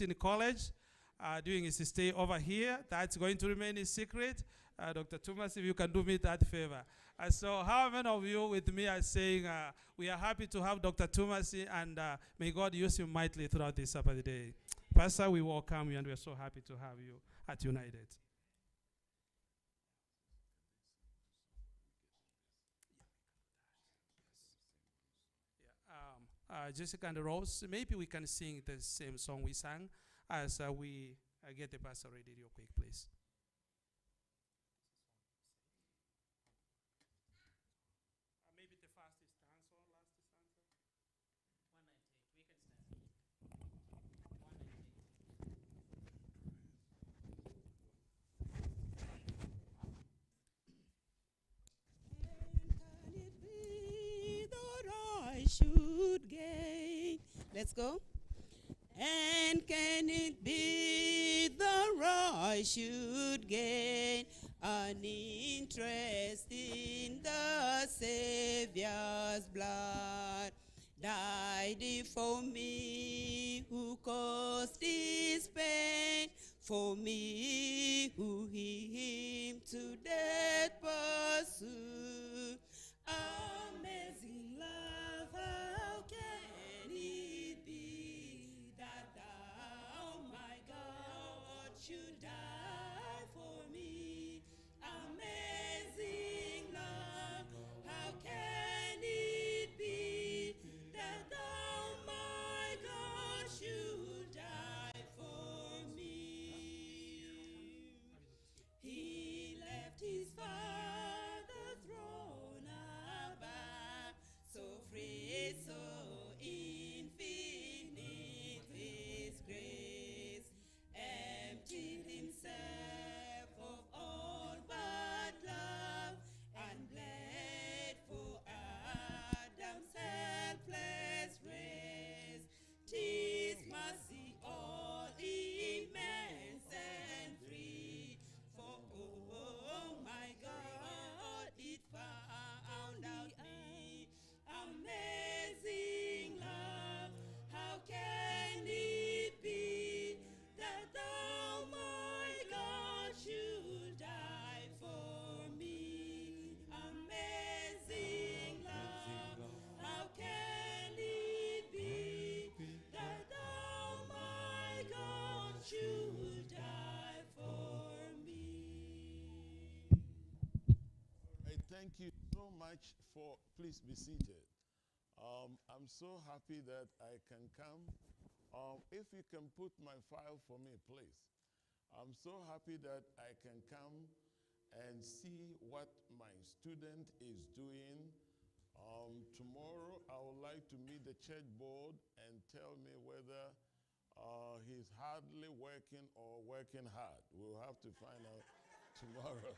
in college, doing his stay over here. That's going to remain a secret. Dr. Thomas, if you can do me that favor. So how many of you with me are saying we are happy to have Dr. Thomas and may God use him mightily throughout this Sabbath day. Pastor, we welcome you and we're so happy to have you at United. Jessica and Rose, maybe we can sing the same song we sang as we get the pastor ready real quick, please. Maybe the first stanza, last stanza. 119. We can stand. Should gain. Let's go. And can it be the I should gain an interest in the Savior's blood? Died he for me who caused his pain, for me who him to death pursued. Amazing love, how can it be that thou, my God, should die for me? Amazing love, how can it be that thou, my God, should die for me? He left his Father's throne above, so free, so infinite his grace, emptied himself of all but love, and bled for Adam's helpless race. 'Tis mercy all immense and free, for oh my God, it found out me. Amazing love, how can it be that thou, my God, should die for me? Amazing love, how can it be that thou, my God, should die for me? Thank you so much for, please be seated. I'm so happy that I can come. If you can put my file for me, please. I'm so happy that I can come and see what my student is doing. Tomorrow, I would like to meet the church board and tell me whether he's hardly working or working hard. We'll have to find out tomorrow.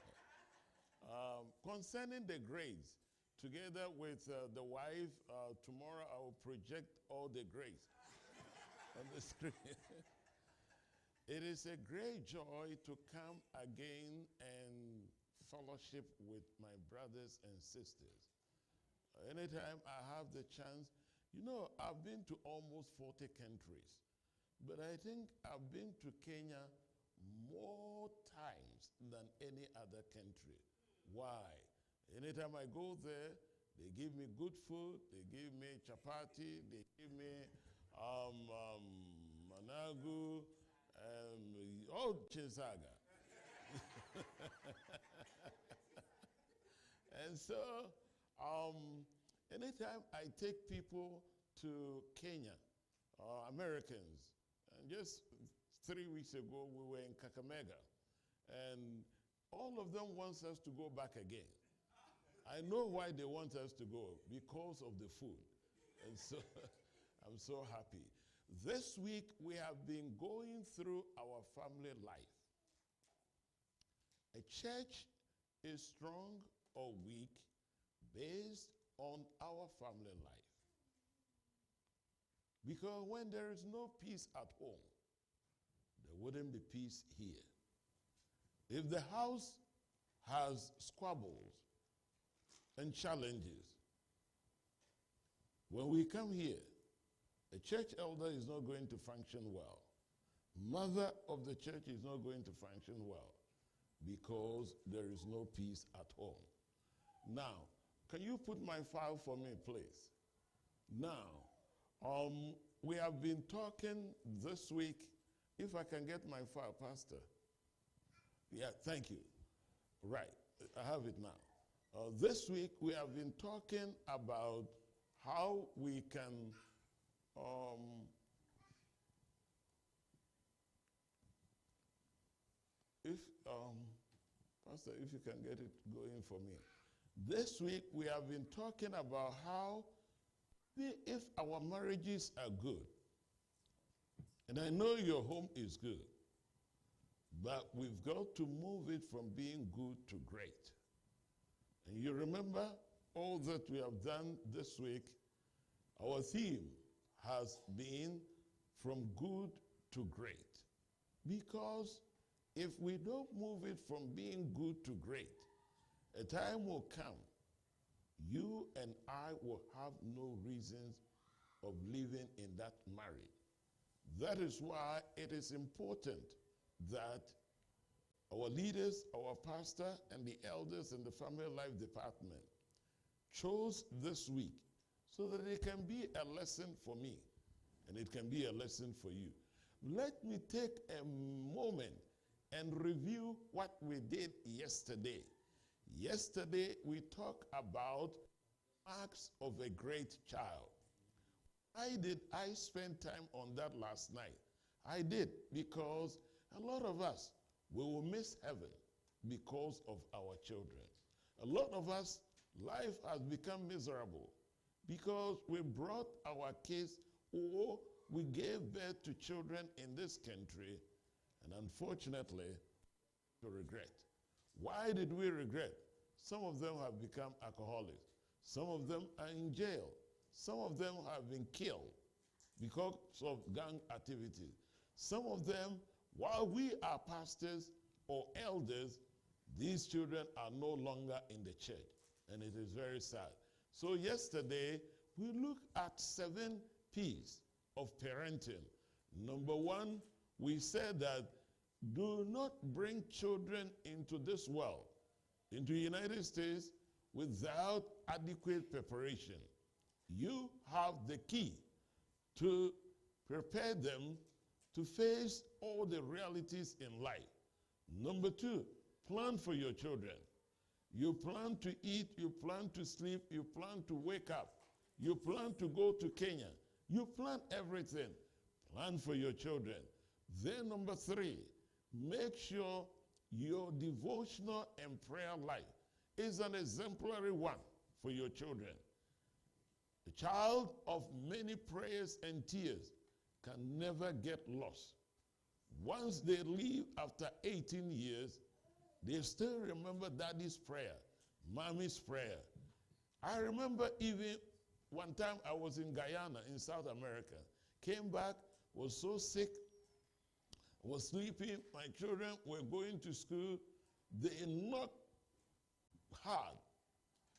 Concerning the grades, together with the wife, tomorrow I will project all the grades on the screen. It is a great joy to come again and fellowship with my brothers and sisters. Anytime I have the chance, you know, I've been to almost 40 countries, but I think I've been to Kenya more times than any other country. Why? Anytime I go there, they give me good food, they give me chapati, they give me managu, chinsaga. And so, anytime I take people to Kenya, Americans, and just 3 weeks ago we were in Kakamega, and all of them wants us to go back again. I know why they want us to go, because of the food. And so I'm so happy. This week we have been going through our family life. A church is strong or weak based on our family life. Because when there is no peace at home, there wouldn't be peace here. If the house has squabbles and challenges, when we come here, a church elder is not going to function well. mother of the church is not going to function well because there is no peace at home. Now, can you put my file for me, please? Now, we have been talking this week. If I can get my file, Pastor. Yeah, thank you. Right, I have it now. This week, we have been talking about how we can Pastor, if you can get it going for me. This week, we have been talking about how if our marriages are good, and I know your home is good, but we've got to move it from being good to great. And you remember all that we have done this week, our theme has been from good to great. Because if we don't move it from being good to great, a time will come, you and I will have no reasons of living in that marriage. That is why it is important that our leaders, our pastor, and the elders in the family life department chose this week so that it can be a lesson for me and it can be a lesson for you. Let me take a moment and review what we did yesterday. Yesterday, we talked about marks of a great child. Why did I spend time on that last night? I did because a lot of us, we will miss heaven because of our children. A lot of us, life has become miserable because we brought our kids or we gave birth to children in this country, and unfortunately, to regret. Why did we regret? Some of them have become alcoholics. Some of them are in jail. Some of them have been killed because of gang activities. Some of them, while we are pastors or elders, these children are no longer in the church, and it is very sad. So yesterday, we looked at 7 P's of parenting. Number 1, we said that do not bring children into this world, into the United States, without adequate preparation. You have the key to prepare them to face all the realities in life. Number 2, plan for your children. You plan to eat, you plan to sleep, you plan to wake up, you plan to go to Kenya. You plan everything. Plan for your children. Then number 3, make sure your devotional and prayer life is an exemplary one for your children. A child of many prayers and tears can never get lost. Once they leave after 18 years, they still remember daddy's prayer, mommy's prayer. I remember even one time I was in Guyana in South America, came back, was so sick, was sleeping, my children were going to school. They knocked hard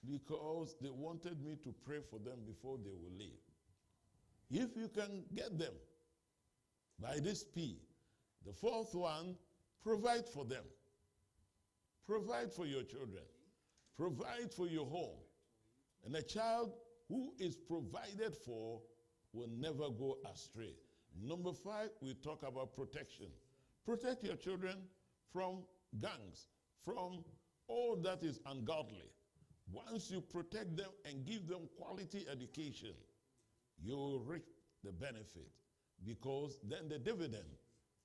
because they wanted me to pray for them before they would leave. If you can get them by this P, the 4th one, provide for them. Provide for your children. Provide for your home. And a child who is provided for will never go astray. Number 5, we talk about protection. Protect your children from gangs, from all that is ungodly. Once you protect them and give them quality education, you will reap the benefit because then the dividend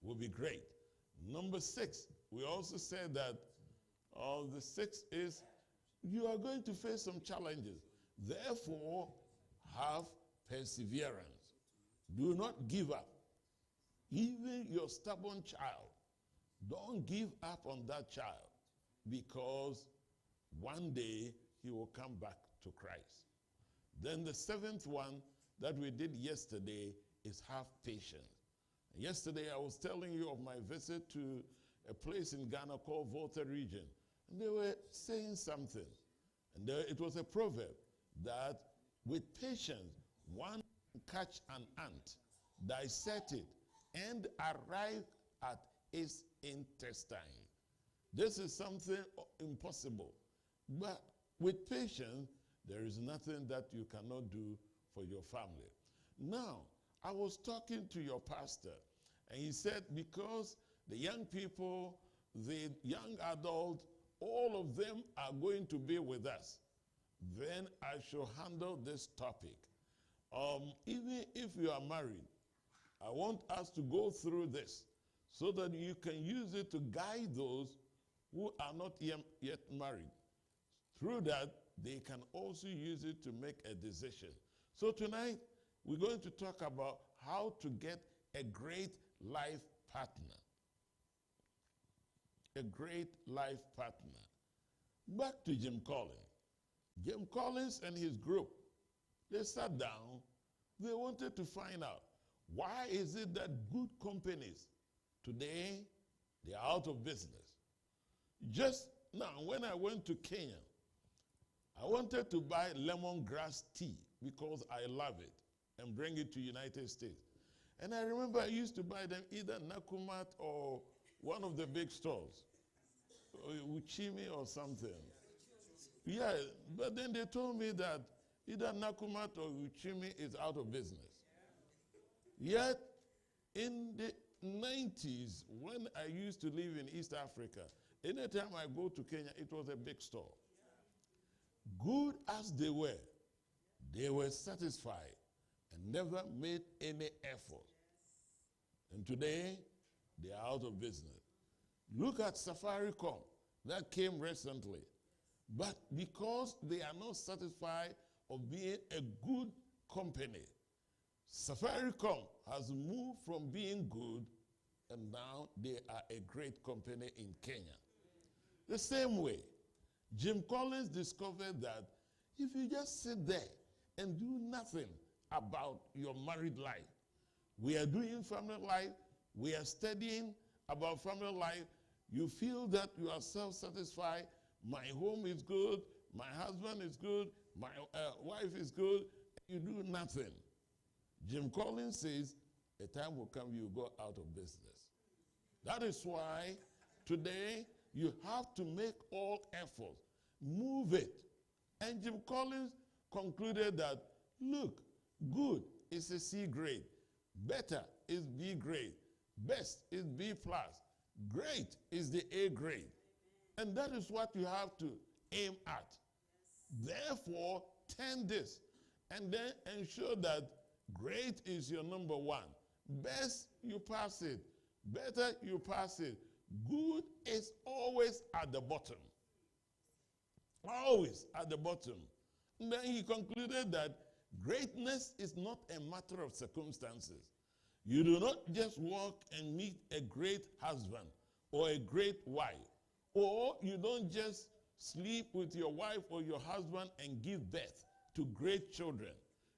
will be great. Number 6, we also said that the 6th is you are going to face some challenges. Therefore, have perseverance. Do not give up. Even your stubborn child, don't give up on that child because one day he will come back to Christ. Then the 7th one that we did yesterday is have patience. Yesterday I was telling you of my visit to a place in Ghana called Volta region. And they were saying something. And it was a proverb that with patience, one can catch an ant, dissect it, and arrive at its intestine. This is something impossible. But with patience, there is nothing that you cannot do for your family. Now, I was talking to your pastor, and he said, because the young people, the young adults, all of them are going to be with us, then I shall handle this topic. Even if you are married, I want us to go through this so that you can use it to guide those who are not yet married. Through that, they can also use it to make a decision. So tonight, we're going to talk about how to get a great life partner. A great life partner. Back to Jim Collins. Jim Collins and his group, they sat down, they wanted to find out, why is it that good companies today, they are out of business? Just now, when I went to Kenya, I wanted to buy lemongrass tea because I love it and bring it to United States. And I remember I used to buy them either Nakumat or one of the big stores, Uchimi or something. Yeah, but then they told me that either Nakumat or Uchimi is out of business. Yet, in the 90s, when I used to live in East Africa, anytime I go to Kenya, it was a big store. Good as they were satisfied and never made any effort. And today, they are out of business. Look at Safaricom. That came recently. But because they are not satisfied of being a good company, Safaricom has moved from being good, and now they are a great company in Kenya. The same way, Jim Collins discovered that if you just sit there and do nothing about your married life, we are doing family life, we are studying about family life, you feel that you are self-satisfied, my home is good, my husband is good, my wife is good, you do nothing. Jim Collins says, a time will come you go out of business. That is why today you have to make all efforts. Move it. And Jim Collins concluded that, look, good is a C grade. Better is B grade. Best is B plus. Great is the A grade. And that is what you have to aim at. Therefore, tend this. And then ensure that great is your number one. Best, you pass it. Better, you pass it. Good is always at the bottom. Always at the bottom. And then he concluded that greatness is not a matter of circumstances. You do not just walk and meet a great husband or a great wife. Or you don't just sleep with your wife or your husband and give birth to great children.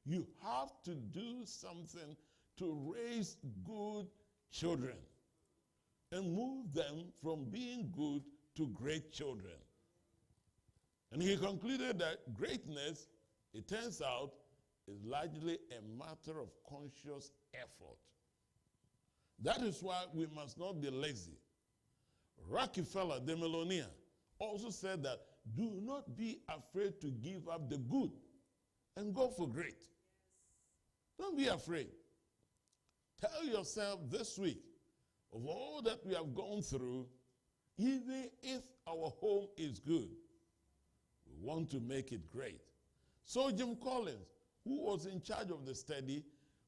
You have to do something to raise good children and move them from being good to great children. And he concluded that greatness, it turns out, is largely a matter of conscious effort. That is why we must not be lazy. Rockefeller, the millionaire, also said that do not be afraid to give up the good and go for great. Don't be afraid. Tell yourself this week, of all that we have gone through, even if our home is good, we want to make it great. So Jim Collins, who was in charge of the study,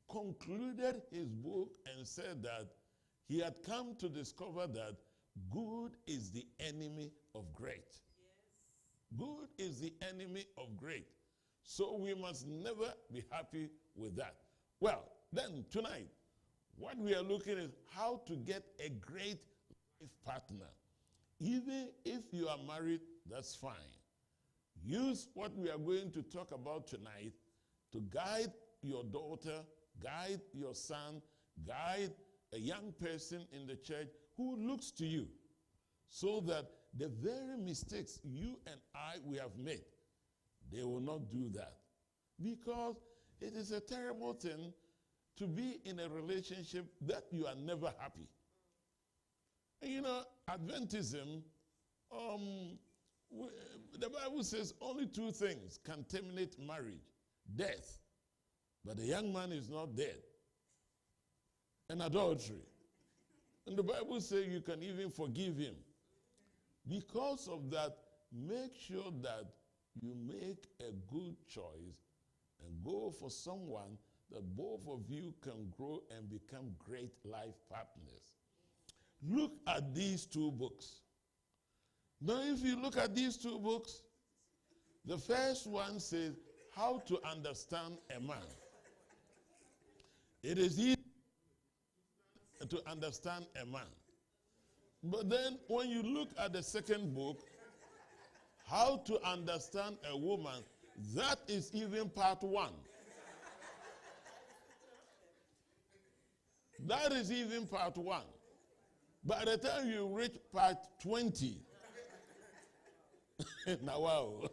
concluded his book and said that he had come to discover that good is the enemy of great. Yes. Good is the enemy of great. So we must never be happy with that. Well, then tonight, what we are looking at is how to get a great life partner. Even if you are married, that's fine. Use what we are going to talk about tonight to guide your daughter, guide your son, guide a young person in the church who looks to you, so that the very mistakes you and we have made, they will not do that. Because it is a terrible thing to be in a relationship that you are never happy. You know, Adventism, we, the Bible says only two things can terminate marriage: death, but the young man is not dead, and adultery. And the Bible says you can even forgive him. Because of that, make sure that you make a good choice and go for someone that both of you can grow and become great life partners. Look at these two books. Now, if you look at these two books, the first one says how to understand a man. It is easy to understand a man. But then when you look at the second book, how to understand a woman, that is even part 1. That is even part 1. By the time you reach part 20, now wow.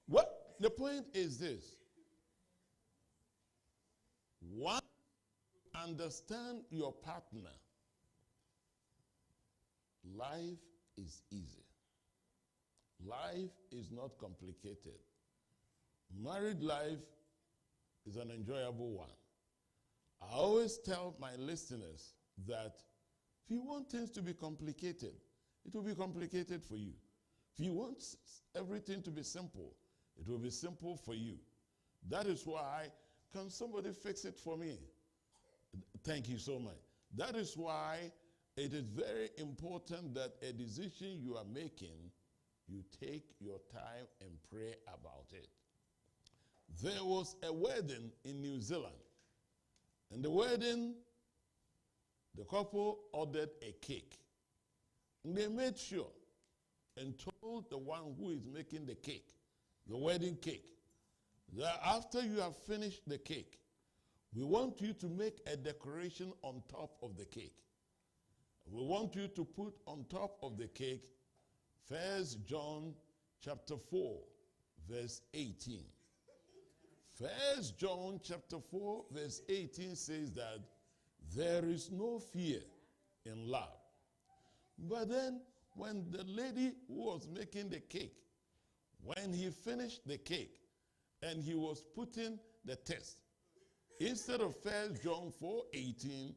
What the point is this: one, understand your partner. Life is easy. Life is not complicated. Married life is an enjoyable one. I always tell my listeners that if you want things to be complicated, it will be complicated for you. If you want everything to be simple, it will be simple for you. That is why, can somebody fix it for me? Thank you so much. That is why it is very important that a decision you are making, you take your time and pray about it. There was a wedding in New Zealand. And the wedding, the couple ordered a cake. And they made sure and told the one who is making the cake, the wedding cake, that after you have finished the cake, we want you to make a decoration on top of the cake. We want you to put on top of the cake 1 John chapter 4, verse 18. 1 John chapter 4, verse 18 says that there is no fear in love. But then when the lady who was making the cake, when he finished the cake and he was putting the test, instead of 1 John 4:18,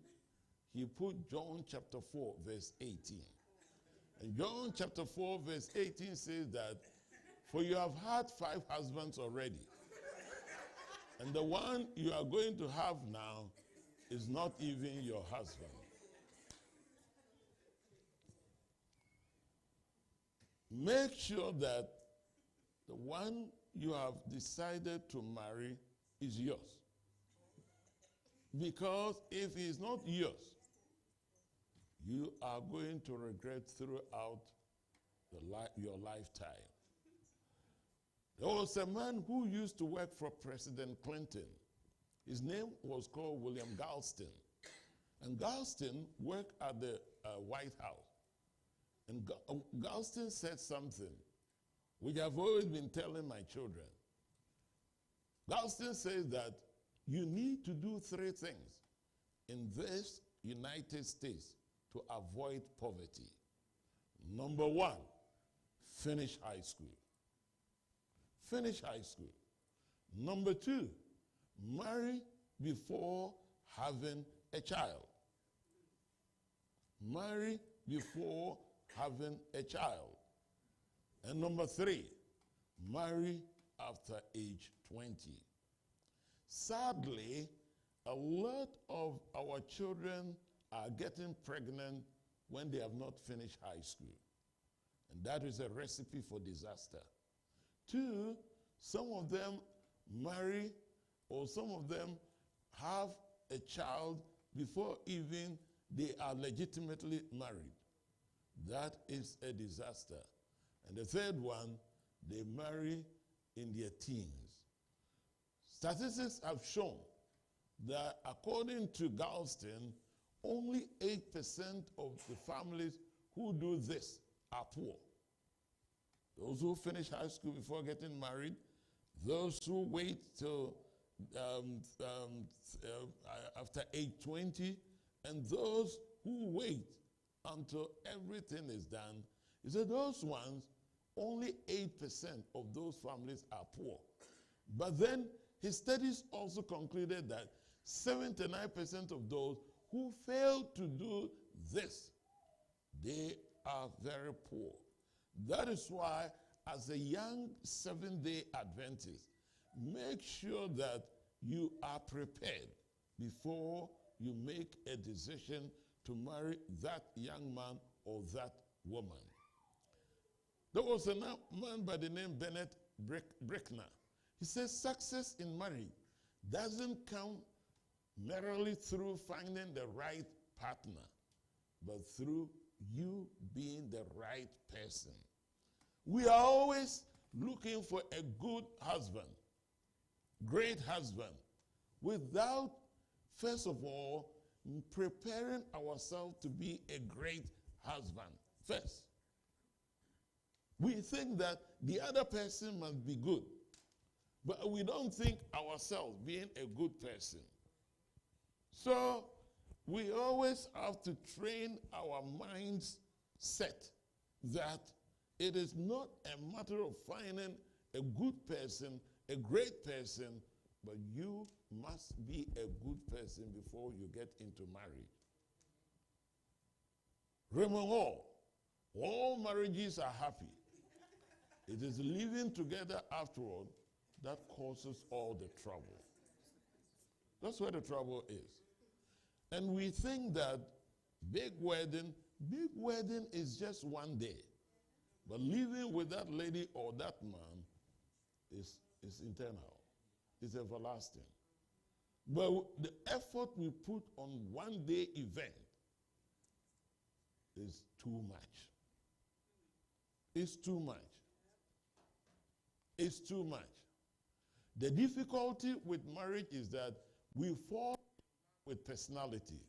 he put John chapter 4, verse 18. And John chapter 4, verse 18 says that, for you have had 5 husbands already, and the one you are going to have now is not even your husband. Make sure that the one you have decided to marry is yours. Because if he is not yours, you are going to regret throughout your lifetime. There was a man who used to work for President Clinton. His name was called William Galston. And Galston worked at the White House. And Galston said something which I've always been telling my children. Galston says that you need to do 3 things in this United States to avoid poverty. Number 1, finish high school. Finish high school. Number 2, marry before having a child. Marry before having a child. And number 3, marry after age 20. Sadly, a lot of our children are getting pregnant when they have not finished high school. And that is a recipe for disaster. 2, some of them marry, or some of them have a child before even they are legitimately married. That is a disaster. And the 3rd one, they marry in their teens. Statistics have shown that according to Galston, only 8% of the families who do this are poor. Those who finish high school before getting married, those who wait till after age 20, and those who wait until everything is done, he said those ones, only 8% of those families are poor. But then his studies also concluded that 79% of those who fail to do this, they are very poor. That is why, as a young Seventh-day Adventist, make sure that you are prepared before you make a decision to marry that young man or that woman. There was a man by the name Bennett Brickner. He says success in marriage doesn't come merely through finding the right partner, but through you being the right person. We are always looking for a good husband, great husband, without, first of all, preparing ourselves to be a great husband first. We think that the other person must be good, but we don't think ourselves being a good person. So we always have to train our minds set that it is not a matter of finding a good person, a great person, but you must be a good person before you get into marriage. Remember, all marriages are happy. It is living together afterward that causes all the trouble. That's where the trouble is. And we think that big wedding is just one day. But living with that lady or that man is internal. It's everlasting. But the effort we put on one day event is too much. It's too much. It's too much. The difficulty with marriage is that we fall with personality,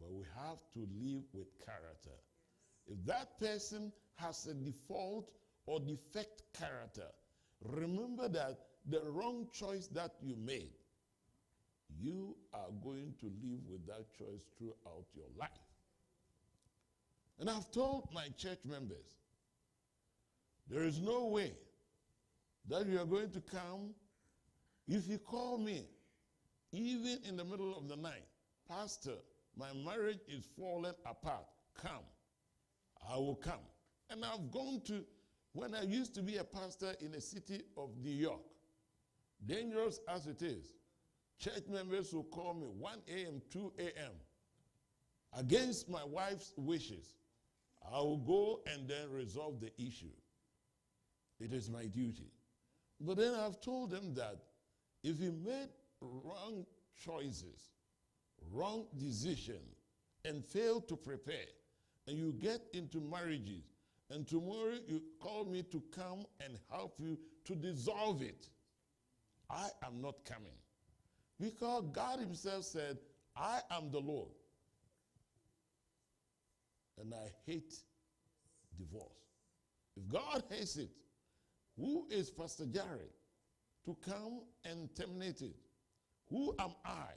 but we have to live with character. If that person has a default or defect character, remember that the wrong choice that you made, you are going to live with that choice throughout your life. And I've told my church members, there is no way that you are going to come. If you call me, even in the middle of the night, Pastor, my marriage is falling apart, come. I will come. And I've gone to, when I used to be a pastor in the city of New York, dangerous as it is, church members will call me 1 a.m., 2 a.m. Against my wife's wishes. I will go and then resolve the issue. It is my duty. But then I've told them that if you made wrong choices, wrong decisions, and fail to prepare, and you get into marriages, and tomorrow you call me to come and help you to dissolve it, I am not coming. Because God himself said, I am the Lord. And I hate divorce. If God hates it, who is Pastor Jared to come and terminate it? Who am I?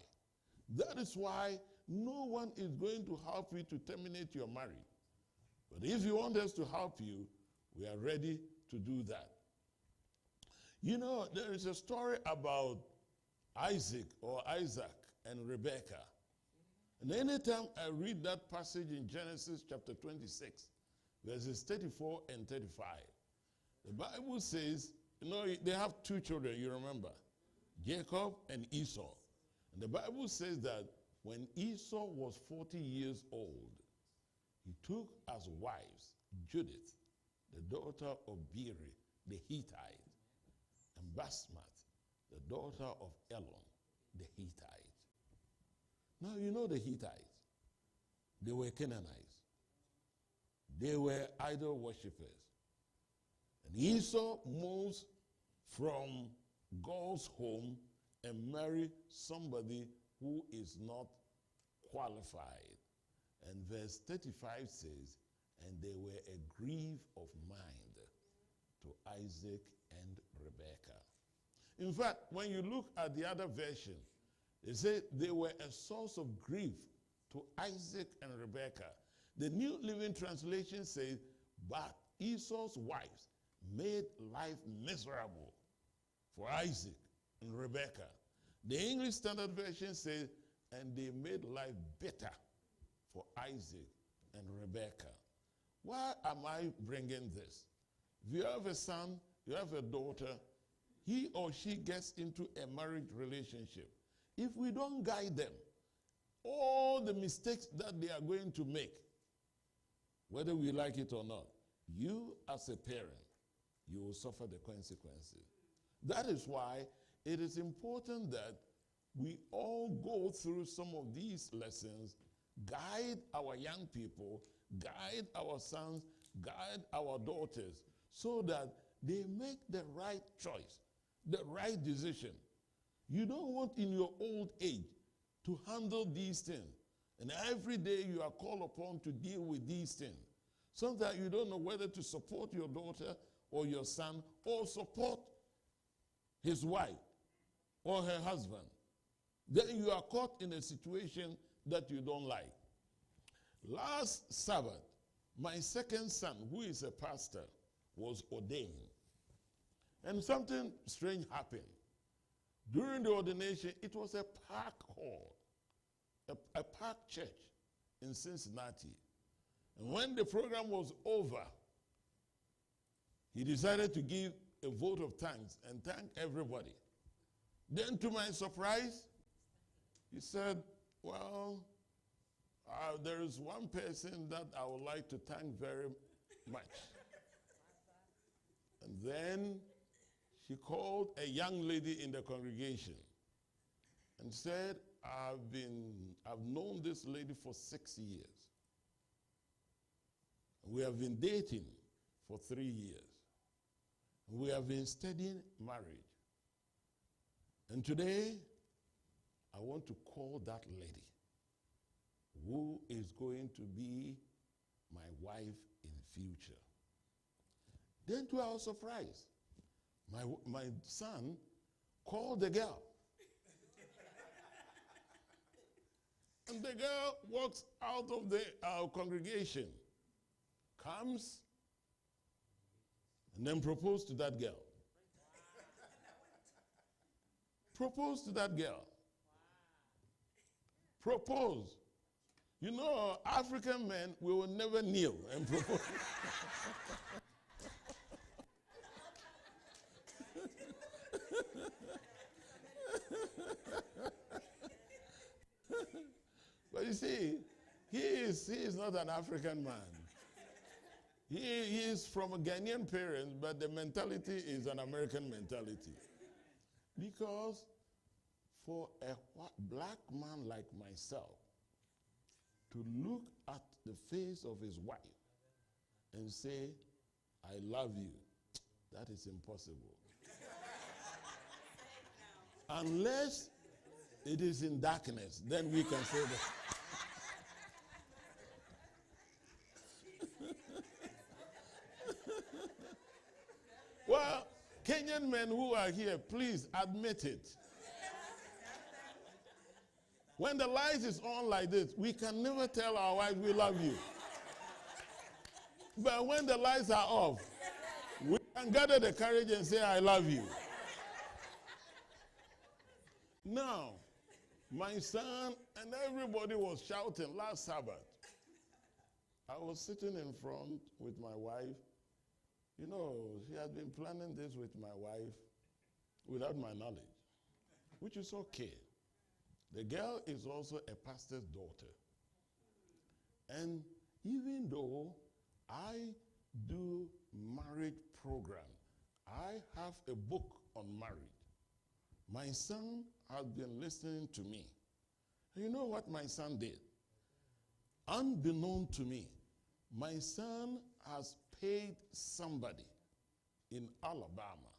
That is why no one is going to help you to terminate your marriage. But if you want us to help you, we are ready to do that. You know, there is a story about Isaac and Rebekah. And anytime I read that passage in Genesis chapter 26, verses 34 and 35, the Bible says, you know, they have two children, you remember, Jacob and Esau. And the Bible says that when Esau was 40 years old, he took as wives Judith, the daughter of Beeri, the Hittite, and Basmath, the daughter of Elon, the Hittite. Now, you know the Hittites. They were Canaanites. They were idol worshippers. And Esau moves from God's home and marry somebody who is not qualified. And verse 35 says, and they were a grief of mind to Isaac and Rebekah. In fact, when you look at the other version, they say they were a source of grief to Isaac and Rebekah. The New Living Translation says, but Esau's wives made life miserable for Isaac and Rebekah. The English Standard Version says, and they made life bitter for Isaac and Rebekah. Why am I bringing this? If you have a son, you have a daughter, he or she gets into a marriage relationship. If we don't guide them, all the mistakes that they are going to make, whether we like it or not, you as a parent, you will suffer the consequences. That is why it is important that we all go through some of these lessons, guide our young people, guide our sons, guide our daughters, so that they make the right choice, the right decision. You don't want in your old age to handle these things. And every day you are called upon to deal with these things. Sometimes you don't know whether to support your daughter or your son or support his wife or her husband. Then you are caught in a situation that you don't like. Last Sabbath, my second son, who is a pastor, was ordained. And something strange happened. During the ordination, it was a park hall, a park church in Cincinnati. And when the program was over, he decided to give a vote of thanks and thank everybody. Then to my surprise, he said, well, there is one person that I would like to thank very much. And then she called a young lady in the congregation and said, I've known this lady for 6 years. We have been dating for 3 years. We have been studying marriage. And today, I want to call that lady who is going to be my wife in future. Then to our surprise, my son called the girl. And the girl walks out of the congregation, comes, and then proposed to that girl. Proposed to that girl. Propose. You know, African men, we will never kneel and propose. But you see, he is not an African man. He is from a Ghanaian parents, but the mentality is an American mentality. Because for a black man like myself to look at the face of his wife and say, I love you, that is impossible. Unless it is in darkness, then we can say that. Well, Kenyan men who are here, please admit it. When the light is on like this, we can never tell our wives we love you. But when the lights are off, we can gather the courage and say, I love you. Now, my son and everybody was shouting last Sabbath. I was sitting in front with my wife. You know, she had been planning this with my wife without my knowledge, which is okay. The girl is also a pastor's daughter. And even though I do marriage program, I have a book on marriage. My son has been listening to me. You know what my son did? Unbeknown to me, my son has paid somebody in Alabama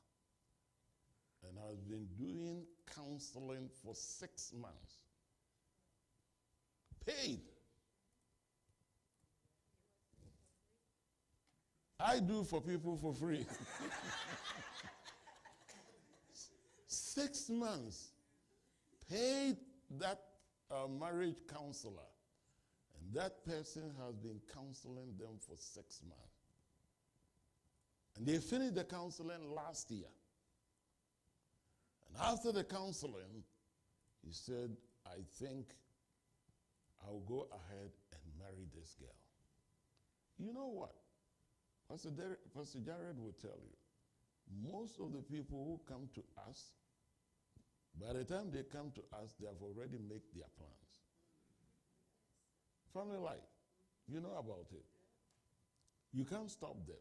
and has been doing counseling for 6 months. Paid. I do for people for free. 6 months. Paid that marriage counselor. And that person has been counseling them for 6 months. And they finished the counseling last year. And after the counseling, he said, I think I'll go ahead and marry this girl. You know what? Pastor Jared will tell you, most of the people who come to us, by the time they come to us, they have already made their plans. Family life, you know about it. You can't stop them.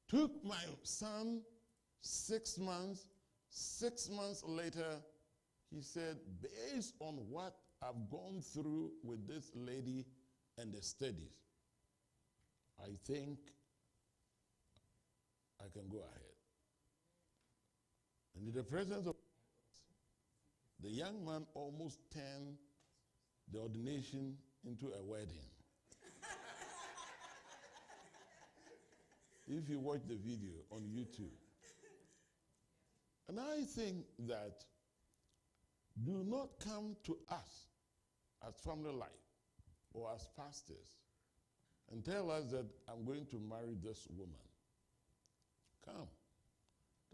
Took my son 6 months. 6 months later, he said, based on what I've gone through with this lady and the studies, I think I can go ahead. And in the presence of the young man almost turned the ordination into a wedding. If you watch the video on YouTube. And I think that do not come to us as family life or as pastors and tell us that I'm going to marry this woman. Come.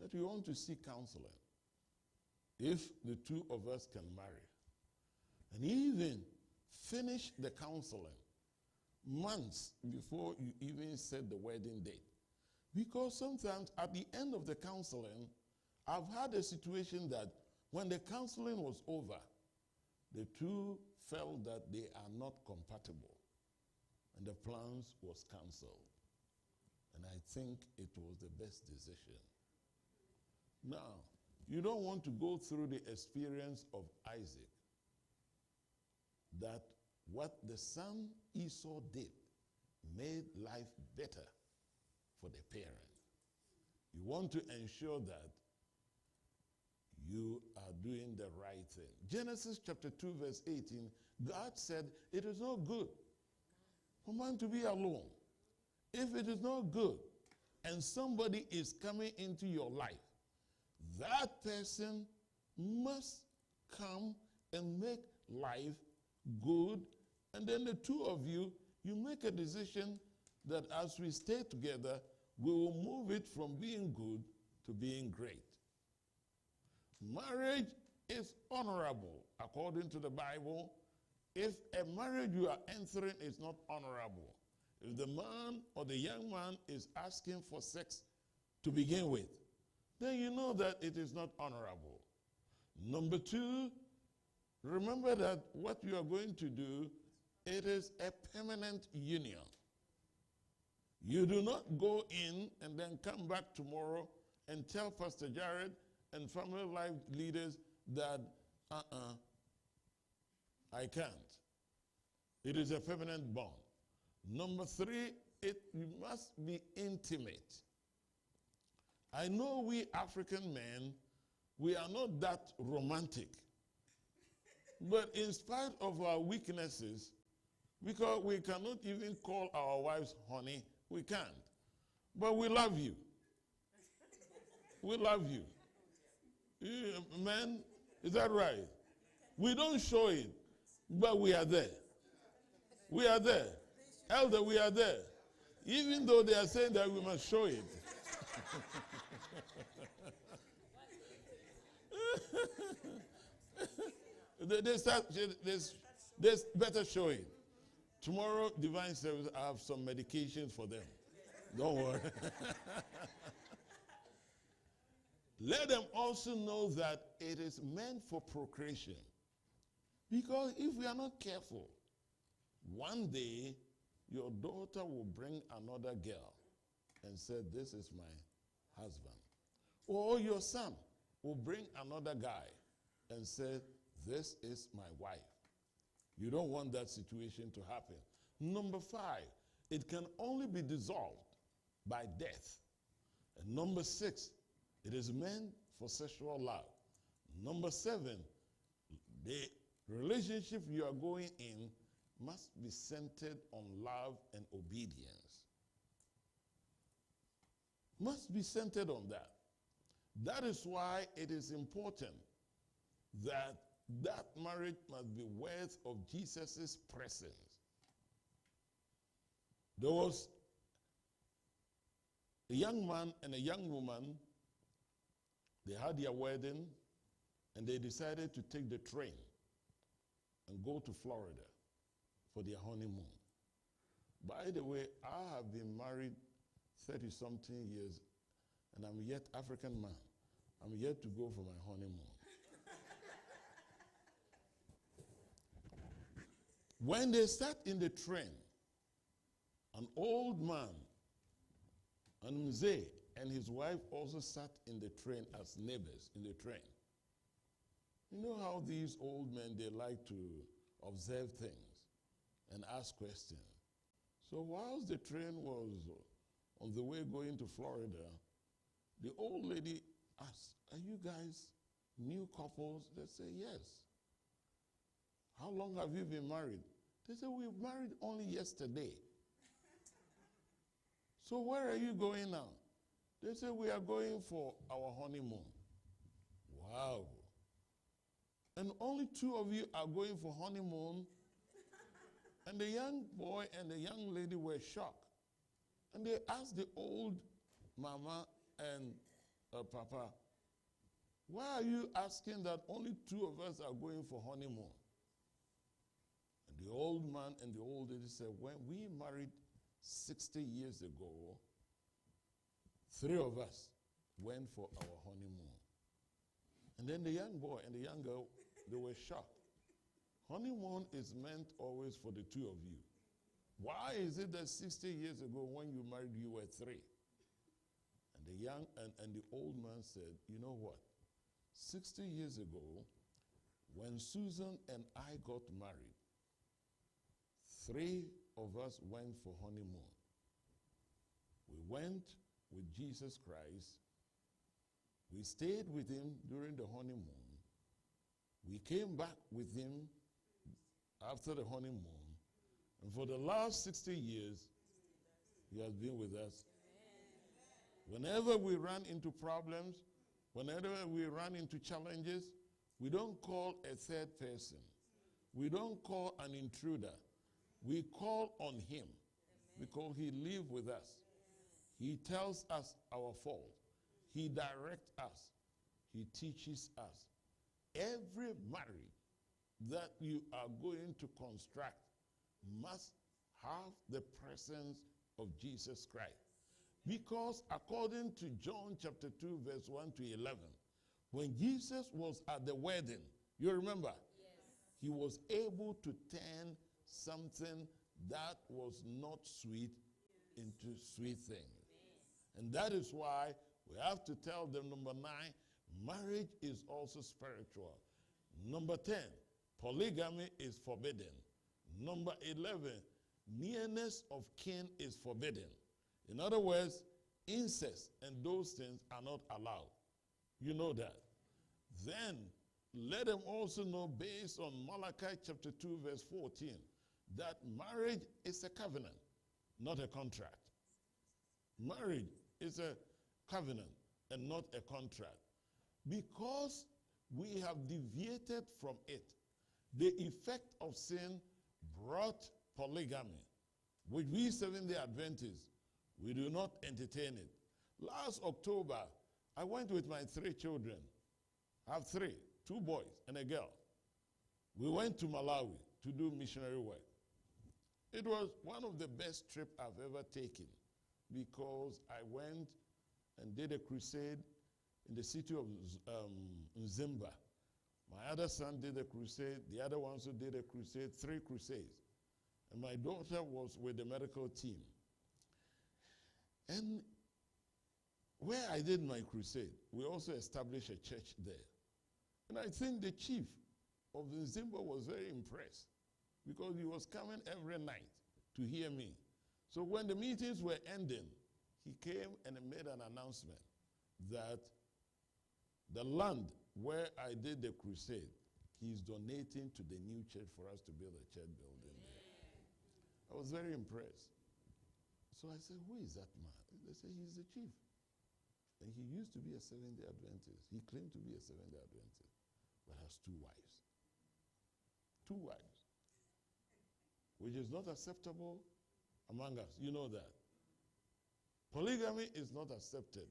That you want to seek counseling. If the two of us can marry. And even finish the counseling months before you even set the wedding date. Because sometimes at the end of the counseling, I've had a situation that when the counseling was over, the two felt that they are not compatible. And the plans was canceled. And I think it was the best decision. Now, you don't want to go through the experience of Isaac, that what the son Esau did made life better for the parent. You want to ensure that you are doing the right thing. Genesis chapter 2 verse 18, God said, it is not good for man to be alone. If it is not good and somebody is coming into your life, that person must come and make life good. And then the two of you, you make a decision that as we stay together, we will move it from being good to being great. Marriage is honorable according to the Bible. If a marriage you are entering is not honorable, if the man or the young man is asking for sex to begin with, then you know that it is not honorable. Number two, remember that what you are going to do, it is a permanent union. You do not go in and then come back tomorrow and tell Pastor Jared and family life leaders that, I can't. It is a permanent bond. Number three, you must be intimate. I know we African men, we are not that romantic. But in spite of our weaknesses, because we cannot even call our wives honey, we can't. But we love you. We love you. Men, is that right? We don't show it, but we are there. We are there. Elder, we are there. Even though they are saying that we must show it. they better show it. Tomorrow, Divine Service, I have some medications for them. Don't worry. Let them also know that it is meant for procreation. Because if we are not careful, one day your daughter will bring another girl and say, this is my husband. Or your son will bring another guy and say, this is my wife. You don't want that situation to happen. Number 5, it can only be dissolved by death. And number 6, it is meant for sexual love. Number 7, the relationship you are going in must be centered on love and obedience. Must be centered on that. That is why it is important that that marriage must be worth of Jesus' presence. There was a young man and a young woman. They had their wedding, and they decided to take the train and go to Florida for their honeymoon. By the way, I have been married 30-something years, and I'm yet African man. I'm yet to go for my honeymoon. When they sat in the train, an old man, and Mzee and his wife also sat in the train as neighbors in the train. You know how these old men, they like to observe things and ask questions. So whilst the train was on the way going to Florida, the old lady asked, "Are you guys new couples?" They say, "Yes." "How long have you been married?" They say, "We married only yesterday." "So where are you going now?" They say, "We are going for our honeymoon." Wow. And only two of you are going for honeymoon? And the young boy and the young lady were shocked. And they asked the old mama and papa, "Why are you asking that only two of us are going for honeymoon?" And the old man and the old lady said, "When we married 60 years ago, 3 of us went for our honeymoon." And then the young boy and the young girl, they were shocked. Honeymoon is meant always for the two of you. Why is it that 60 years ago when you married, you were 3? And the young and the old man said, "You know what? 60 years ago, when Susan and I got married, 3 of us went for honeymoon. We went with Jesus Christ. We stayed with him during the honeymoon. We came back with him after the honeymoon. And for the last 60 years, he has been with us. Whenever we run into problems, whenever we run into challenges, we don't call a third person. We don't call an intruder. We call on him because he lives with us. He tells us our fault. He directs us. He teaches us. Every marriage that you are going to construct must have the presence of Jesus Christ. Because according to John chapter 2, verse 1 to 11, when Jesus was at the wedding, you remember? Yes. He was able to turn something that was not sweet into sweet things. And that is why we have to tell them, number 9, marriage is also spiritual. Number 10, polygamy is forbidden. Number 11, nearness of kin is forbidden. In other words, incest and those things are not allowed. You know that. Then, let them also know, based on Malachi chapter 2, verse 14, that marriage is a covenant, not a contract. Marriage is a covenant and not a contract. Because we have deviated from it, the effect of sin brought polygamy, which we Seventh-day Adventists, we do not entertain it. Last October, I went with my 3 children. I have 3, 2 boys and a girl. We went to Malawi to do missionary work. It was one of the best trips I've ever taken because I went and did a crusade in the city of Nzimba. My other son did a crusade. The other one also did a crusade, 3 crusades. And my daughter was with the medical team. And where I did my crusade, we also established a church there. And I think the chief of Nzimba was very impressed because he was coming every night to hear me. So when the meetings were ending, he came and made an announcement that the land where I did the crusade, he's donating to the new church for us to build a church building there. I was very impressed. So I said, "Who is that man?" They said, "He's the chief. And he used to be a Seventh-day Adventist. He claimed to be a Seventh-day Adventist, but has 2 wives." 2 wives, which is not acceptable among us. You know that. Polygamy is not accepted.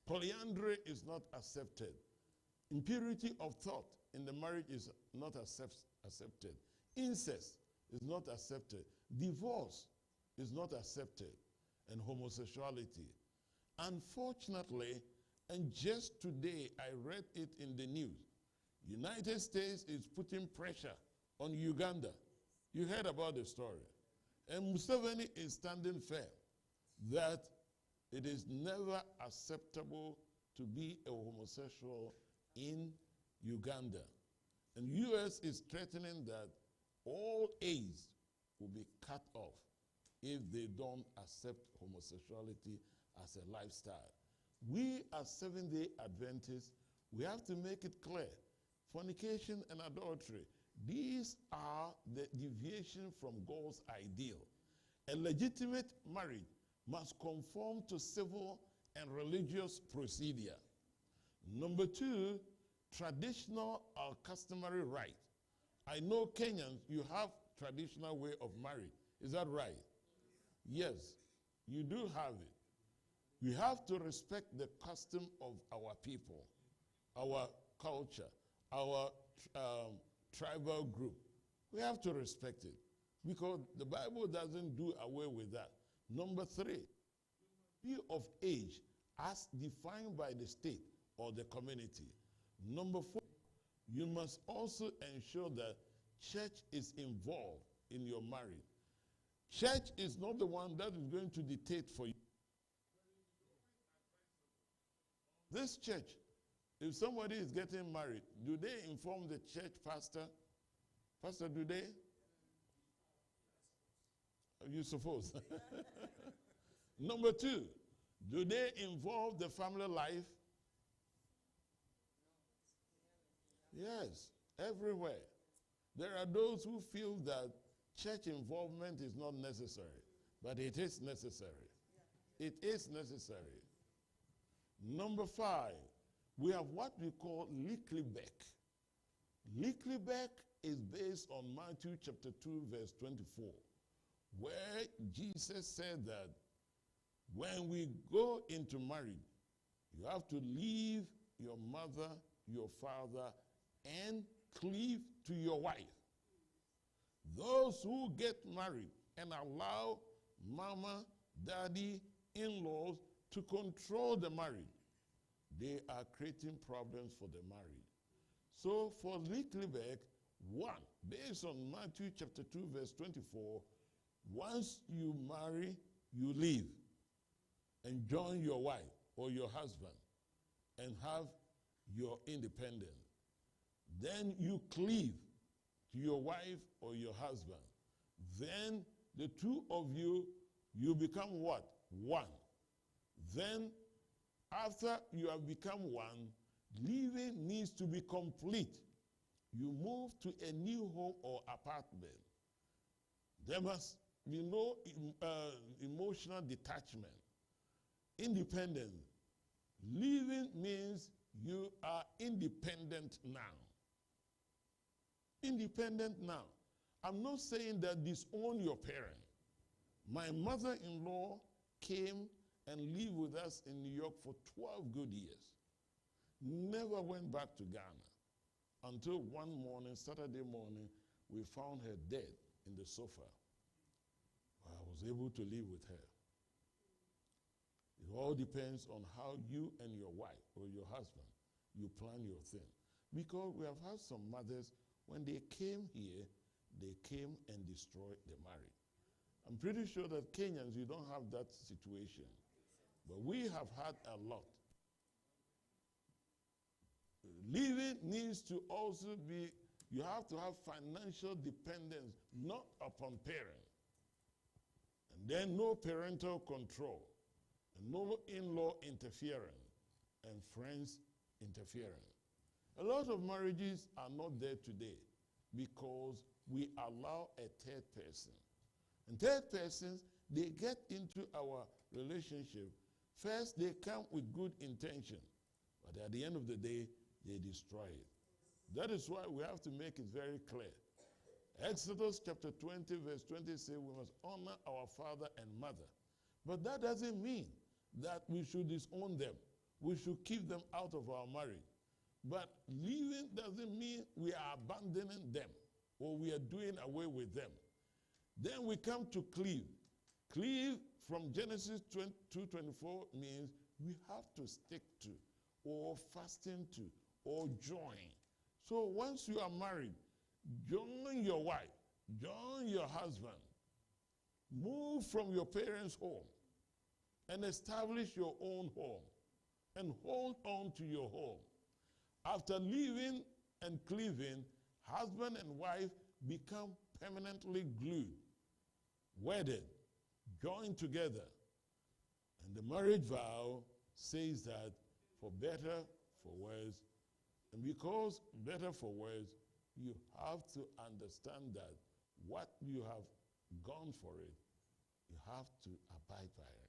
Polyandry is not accepted. Impurity of thought in the marriage is not accepted. Incest is not accepted. Divorce is not accepted. And homosexuality. Unfortunately, and just today I read it in the news, United States is putting pressure on Uganda. You heard about the story. And Museveni is standing firm that it is never acceptable to be a homosexual in Uganda. And U.S. is threatening that all AIDS will be cut off if they don't accept homosexuality as a lifestyle. We as Seventh-day Adventists, we have to make it clear. Fornication and adultery, these are the deviation from God's ideal. A legitimate marriage must conform to civil and religious procedure. Number 2, traditional or customary right. I know Kenyans, you have traditional way of marriage. Is that right? Yes, you do have it. We have to respect the custom of our people, our culture, our tribal group. We have to respect it because the Bible doesn't do away with that. Number 3, be of age as defined by the state or the community. Number 4, you must also ensure that church is involved in your marriage. Church is not the one that is going to dictate for you. This church, if somebody is getting married, do they inform the church pastor? Pastor, do they? You suppose? Number 2, do they involve the family life? Yes, everywhere. There are those who feel that church involvement is not necessary, but it is necessary. It is necessary. Number 5, we have what we call Lickleback. Lickleback is based on Matthew chapter 2, verse 24, where Jesus said that when we go into marriage, you have to leave your mother, your father, and cleave to your wife. Those who get married and allow mama, daddy, in-laws to control the marriage, they are creating problems for the marriage. So for Lickleback, 1, based on Matthew chapter 2, verse 24, once you marry, you leave and join your wife or your husband and have your independence. Then you cleave to your wife or your husband. Then the two of you, you become what? One. Then after you have become one, living needs to be complete. You move to a new home or apartment. There must be no emotional detachment. Independence. Living means you are independent now. Independent now. I'm not saying that disown your parent. My mother-in-law came and lived with us in New York for 12 good years. Never went back to Ghana until one morning, Saturday morning, we found her dead in the sofa. I was able to live with her. It all depends on how you and your wife or your husband, you plan your thing. Because we have had some mothers, when they came here, they came and destroyed the marriage. I'm pretty sure that Kenyans, you don't have that situation. But we have had a lot. Living needs to also be, you have to have financial dependence, not upon parents. And then no parental control, and no in-law interference, and friends interference. A lot of marriages are not there today because we allow a third person. And third persons, they get into our relationship. First, they come with good intention, but at the end of the day, they destroy it. That is why we have to make it very clear. Exodus chapter 20, verse 20 says we must honor our father and mother. But that doesn't mean that we should disown them. We should keep them out of our marriage. But leaving doesn't mean we are abandoning them or we are doing away with them. Then we come to cleave. Cleave from Genesis 2:24 means we have to stick to or fasten to or join. So once you are married, join your wife, join your husband, move from your parents' home and establish your own home and hold on to your home. After leaving and cleaving, husband and wife become permanently glued, wedded, joined together. And the marriage vow says that for better, for worse, and because better for worse, you have to understand that what you have gone for it, you have to abide by it.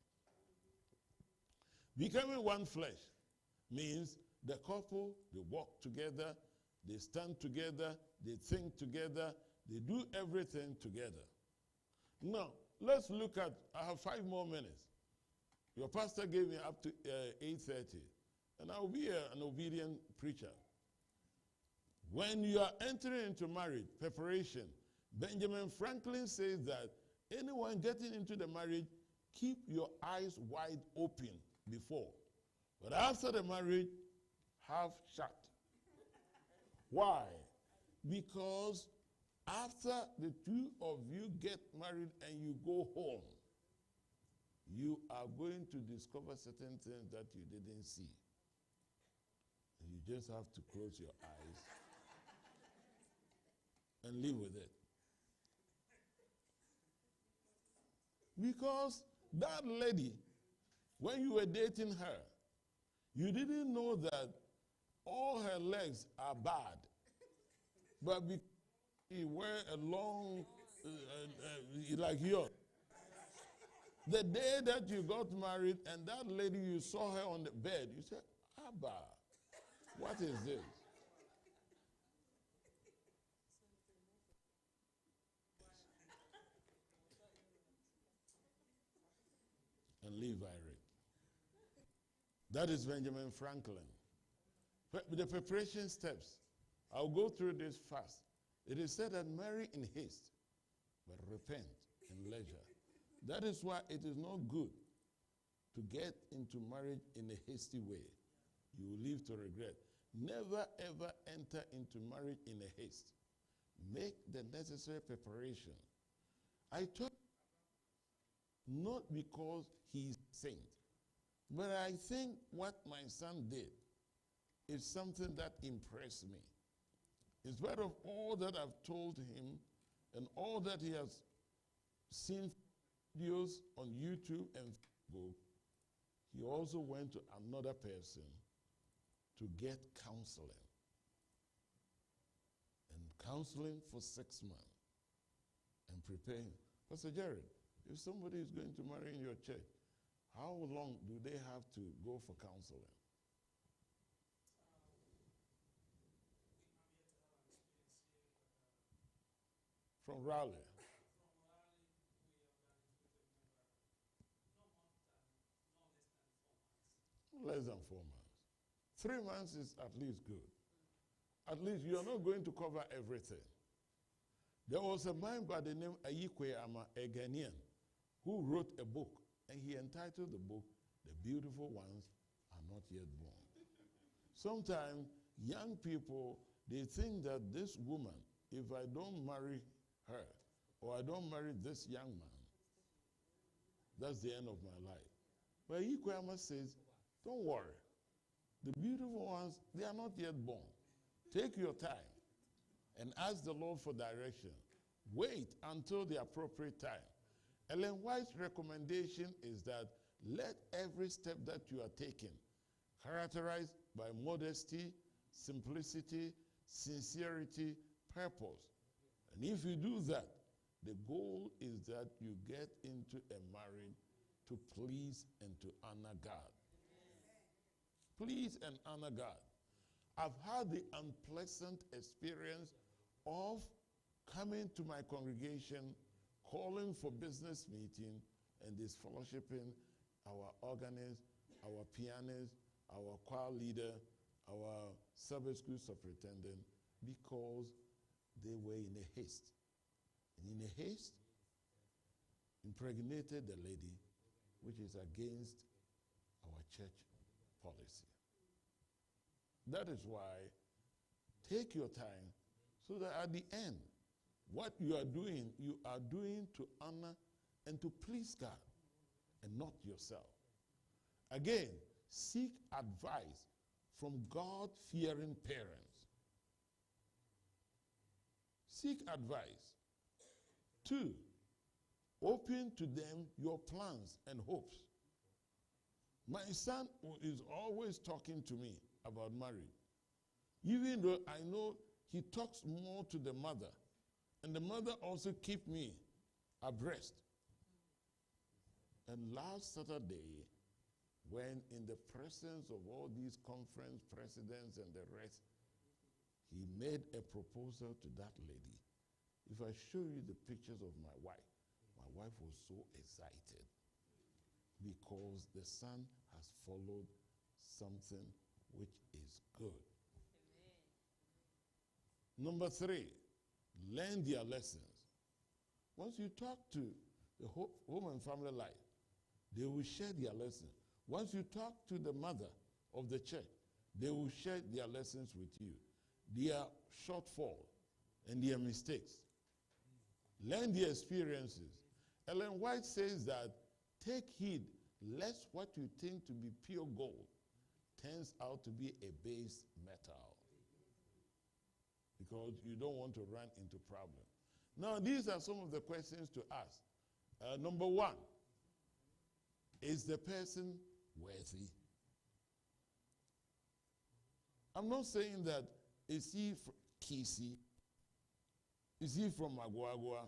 Becoming one flesh means the couple, they walk together, they stand together, they think together, they do everything together. Now, let's look at, I have 5 more minutes. Your pastor gave me up to 8:30, and I'll be an obedient preacher. When you are entering into marriage, preparation, Benjamin Franklin says that anyone getting into the marriage, keep your eyes wide open before. But after the marriage, half shut. Why? Because after the two of you get married and you go home, you are going to discover certain things that you didn't see. And you just have to close your eyes and live with it. Because that lady, when you were dating her, you didn't know that all her legs are bad. But because she wear a long, like yours, the day that you got married and that lady, you saw her on the bed, you said, Abba, what is this? And live by it. That is Benjamin Franklin. The preparation steps, I'll go through this fast. It is said that marry in haste, but repent in leisure. That is why it is not good to get into marriage in a hasty way. You will live to regret. Never ever enter into marriage in a haste. Make the necessary preparation. I talk not because he's a saint, but I think what my son did is something that impressed me. In spite of all that I've told him and all that he has seen videos on YouTube and Facebook, he also went to another person to get counseling. And counseling for 6 months and preparing. Pastor Jared, if somebody is going to marry in your church, how long do they have to go for counseling? From Raleigh. Less than 4 months. 3 months is at least good. At least you are not going to cover everything. There was a man by the name Ayikwe Ama, a Ghanaian, who wrote a book, and he entitled the book, The Beautiful Ones Are Not Yet Born. Sometimes young people, they think that this woman, if I don't marry her, or I don't marry this young man, that's the end of my life. But Ayikwe Ama says, don't worry. The beautiful ones, they are not yet born. Take your time and ask the Lord for direction. Wait until the appropriate time. Ellen White's recommendation is that let every step that you are taking characterized by modesty, simplicity, sincerity, purpose. And if you do that, the goal is that you get into a marriage to please and to honor God. Please and honor God. I've had the unpleasant experience of coming to my congregation, calling for business meeting, and disfellowshipping our organist, our pianist, our choir leader, our Sabbath school superintendent, because they were in a haste. And in a haste, impregnated the lady, which is against our church policy. That is why, take your time so that at the end, what you are doing to honor and to please God and not yourself. Again, seek advice from God-fearing parents. Seek advice. 2, open to them your plans and hopes. My son is always talking to me about marriage, even though I know he talks more to the mother, and the mother also keeps me abreast. And last Saturday, when in the presence of all these conference presidents and the rest, he made a proposal to that lady. If I show you the pictures of my wife was so excited because the son has followed something which is good. Amen. Number 3, learn their lessons. Once you talk to the home and family life, they will share their lessons. Once you talk to the mother of the church, they will share their lessons with you, their shortfall and their mistakes. Learn their experiences. Ellen White says that, take heed lest what you think to be pure gold turns out to be a base metal, because you don't want to run into problems. Now, these are some of the questions to ask. Number 1, is the person worthy? I'm not saying that, is he Kisi? Is he from Aguagua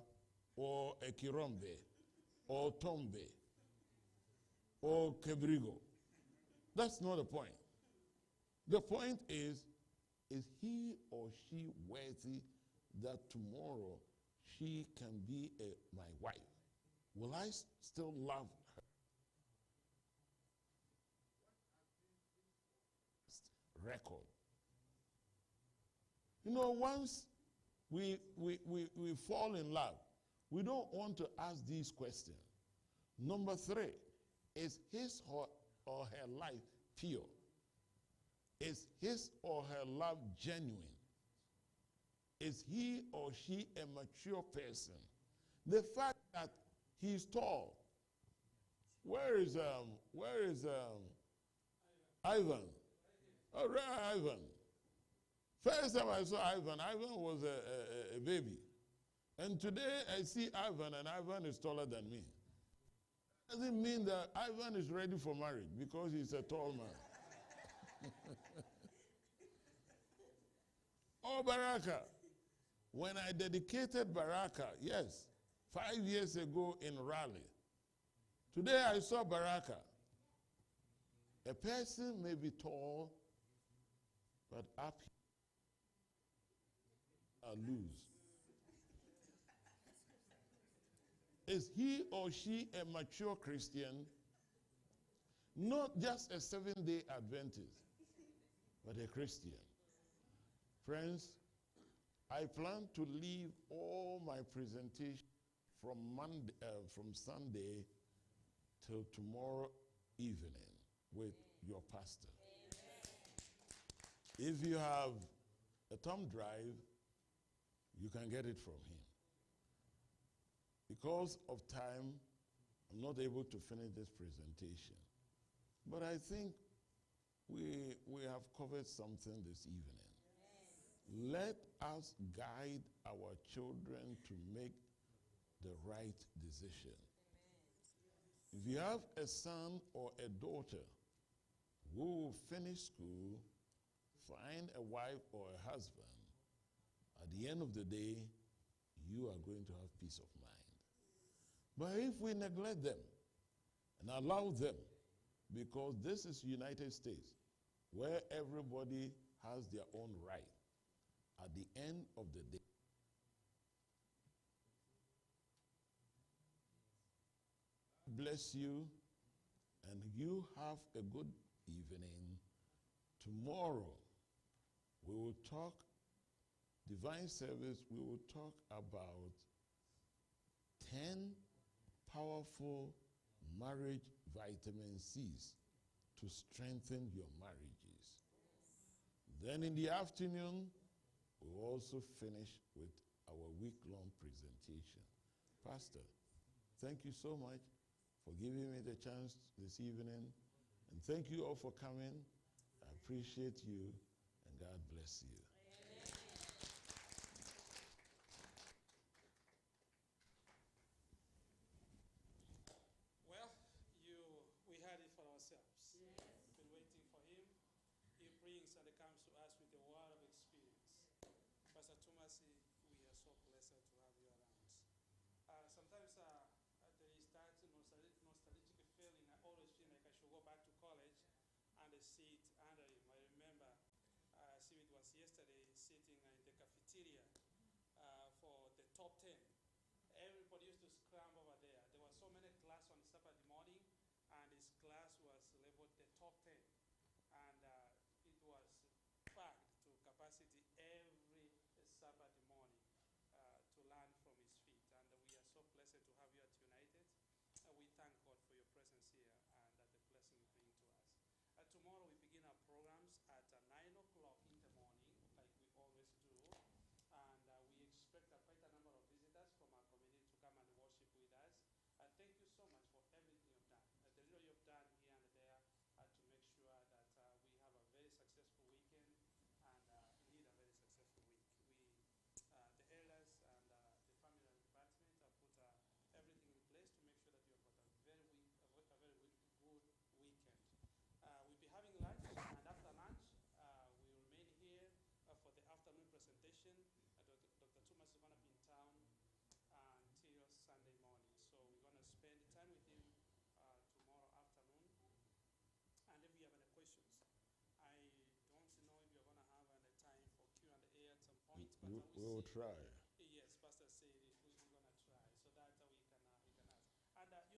or Ekirombe or Tombe or Kebrigo? That's not the point. The point is he or she worthy that tomorrow she can be my wife? Will I still love her? Record. You know, once we fall in love, we don't want to ask these questions. Number 3, is his or her life pure? Is his or her love genuine? Is he or she a mature person? The fact that he's tall. Where is Ivan? Oh, right, Ivan. First time I saw Ivan was a baby. And today I see Ivan, and Ivan is taller than me. Doesn't mean that Ivan is ready for marriage because he's a tall man. Oh, Baraka. When I dedicated Baraka, yes, 5 years ago in Raleigh, today I saw Baraka. A person may be tall, but up are loose. Is he or she a mature Christian? Not just a 7-day Adventist, but a Christian. Friends, I plan to leave all my presentation from Sunday till tomorrow evening with your pastor. Amen. If you have a thumb drive, you can get it from him. Because of time, I'm not able to finish this presentation. But I think we have covered something this evening. Yes. Let us guide our children to make the right decision. Amen. If you have a son or a daughter who will finish school, find a wife or a husband, at the end of the day, you are going to have peace of mind. But if we neglect them and allow them, because this is United States, where everybody has their own right, at the end of the day, bless you, and you have a good evening. Tomorrow, we will talk, divine service, we will talk about 10 powerful marriage vitamin C's to strengthen your marriages. Then in the afternoon, we'll also finish with our week-long presentation. Pastor, thank you so much for giving me the chance this evening. And thank you all for coming. I appreciate you, and God bless you. Well, we had it for ourselves. We've been waiting for him. He brings and he comes to us with a word of experience. Pastor Thomas, we are so blessed to have you around. Sometimes there is that nostalgic feeling. I always feel like I should go back to college and sit under him. I remember, it was yesterday, sitting in the cafeteria for the top 10. Everybody used to scram over there. There were so many class on Saturday morning, and his class was labeled the top 10. And it was packed to capacity every Saturday morning to learn from his feet. And we are so blessed to have you at United. We thank God for your presence here and the blessing you bring to us. Tomorrow we begin our programs at 9 o'clock in the morning, like we always do. And we expect quite a number of visitors from our community to come and worship with us. Thank you so much for everything you've done. The little you've done here and there to make sure that we have a very successful weekend and indeed a very successful week. The elders and the family department have put everything in place to make sure that you have got a very good weekend. We'll be having lunch, and after lunch, we will remain here for the afternoon presentation. Dr. Thomas is going to be in town until Sunday morning. So we're going to spend time with him tomorrow afternoon. And if you have any questions, I don't know if you're going to have any time for Q&A at some point, but We'll try.